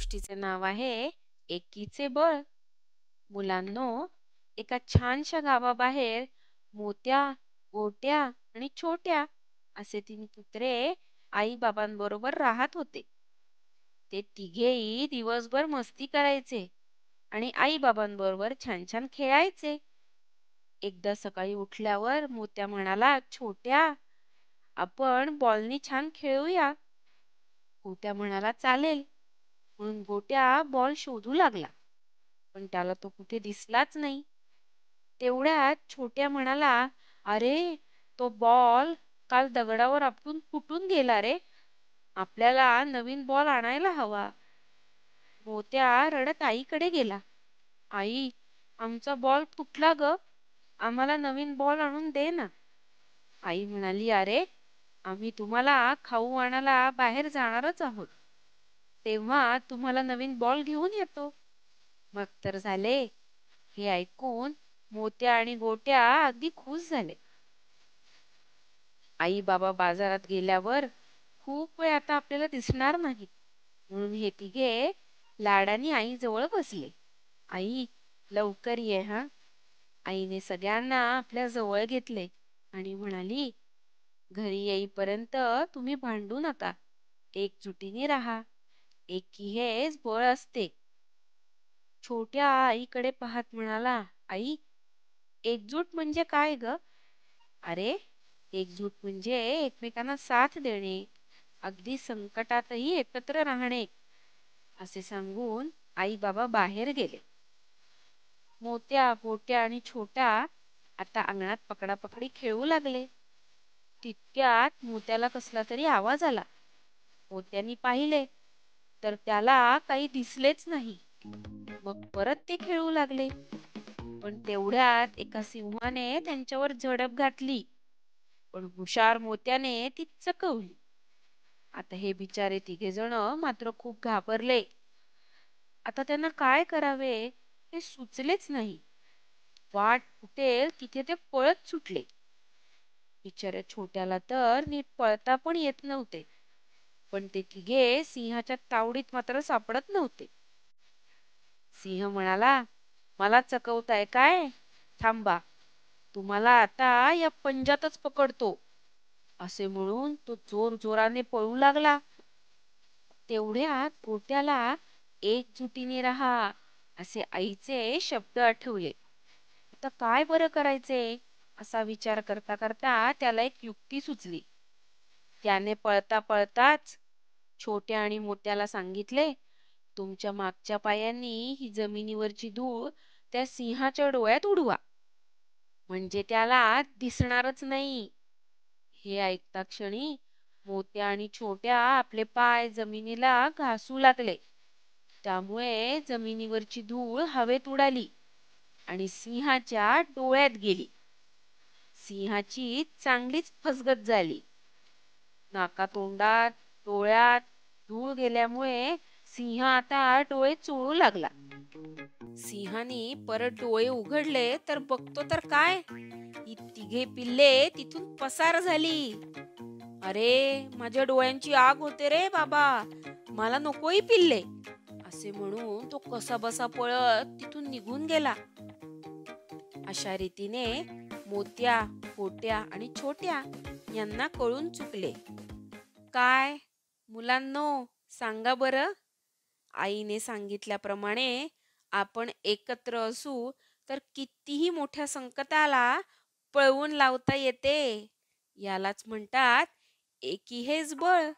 गोष्टीचे नाव आहे एकीचे बळ. मुलांनो, एका छानशा गावाबाहेर मोत्या, गोट्या आणि छोट्या असे 3 कुत्रे आई बाबांबरोबर राहत होते. ते तिघेही दिवसभर मस्ती करायचे आणि आई बाबांबरोबर छान छान खेळायचे. एकदा सकाळी उठल्यावर मोत्या म्हणाला, छोट्या, आपण बॉलनी छान खेळूया. गोट्या म्हणाला, चालेल. म्हणून गोट्या बॉल शोधू लागला, पण त्याला तो कुठे दिसलाच नाही. तेवढ्यात छोट्या म्हणाला, अरे, तो बॉल काल दगडावर आपटून फुटून गेला रे. आपल्याला नवीन बॉल आणायला हवा. मोत्या रडत आईकडे गेला. आई, आमचा बॉल फुटला ग. आम्हाला नवीन बॉल आणून दे ना. आई म्हणाली, अरे, आम्ही तुम्हाला खाऊ आणायला बाहेर जाणारच आहोत. तेव्हा तुम्हाला नवीन बॉल घेऊन येतो. मग तर झाले. हे ऐकून मोत्या आणि गोट्या अगदी खुश झाले. आई बाबा बाजारात गेल्यावर खूप वेळ आता आपल्याला दिसणार नाही, म्हणून हे तिघे लाडाने आई जवळ बसले. आई, लवकर ये हा. आईने सगळ्यांना आपल्या जवळ घेतले आणि म्हणाली, घरी येईपर्यंत तुम्ही भांडू नका. एकजुटीने राहा. एकी हेच बळ असते. छोट्या आईकडे पाहत म्हणाला, आई, एकजूट म्हणजे काय ग? अरे, एकजूट म्हणजे एकमेकांना साथ देणे, अगदी संकटातही एकत्र राहणे, असे सांगून आई बाबा बाहेर गेले. मोत्या, गोट्या आणि छोट्या आता अंगणात पकडापकडी खेळू लागले. तितक्यात मोत्याला कसला तरी आवाज आला. मोत्यानी पाहिले तर त्याला काही दिसलेच नाही. मग परत ते खेळू लागले, पण तेवढ्यात एका सिंहाने त्यांच्यावर झडप घातली. पण हुशार मोत्याने ती चकवली. आता हे बिचारे तिघे जण मात्र खूप घाबरले. आता त्यांना काय करावे हे सुचलेच नाही. वाट फुटेल तिथे ते पळत सुटले. बिचाऱ्या छोट्याला तर नीट पळता पण येत नव्हते, पण ते तिघे सिंहाच्या तावडीत मात्र सापडत नव्हते. सिंह म्हणाला, मला चकवताय काय? थांबा, तुम्हाला आता या पंजातच पकडतो. असे म्हणून तो जोर जोराने पळू लागला. तेवढ्यात गोट्याला एकजुटीने राहा असे आईचे शब्द आठवले. आता काय बरं करायचे असा विचार करता करता त्याला एक युक्ती सुचली. त्याने पळता पळताच छोट्या आणि मोत्याला सांगितले, तुमच्या मागच्या पायांनी ही जमिनीवरची धूळ त्या सिंहाच्या डोळ्यात उडवा, म्हणजे त्याला दिसणारच नाही. हे ऐकता क्षणी मोत्या आणि छोट्या आपले पाय जमिनीला घासू लागले. त्यामुळे जमिनीवरची धूळ हवेत उडाली आणि सिंहाच्या डोळ्यात गेली. सिंहाची चांगलीच फसगत झाली. नाकातोंडात, डोळ्यात धूळ गेल्यामुळे सिंह आता डोळे चोळू लागला. सिंहाने परत डोळे उघडले तर बघतो तर काय, ही तिघे पिल्ले तिथून पसार झाली. अरे, माझ्या डोळ्यांची आग होते रे बाबा, मला नकोई पिल्ले, असे म्हणून तो कसाबसा पळत तिथून निघून गेला. अशा रीतीने मोत्या, गोट्या आणि छोट्या यांना कळून चुकले. काय मुलांनो, सांगा बरं, आईने सांगितल्याप्रमाणे आपण एकत्र असू तर कितीही मोठ्या संकटाला पळवून लावता येते. यालाच म्हणतात एकी हेच बळ.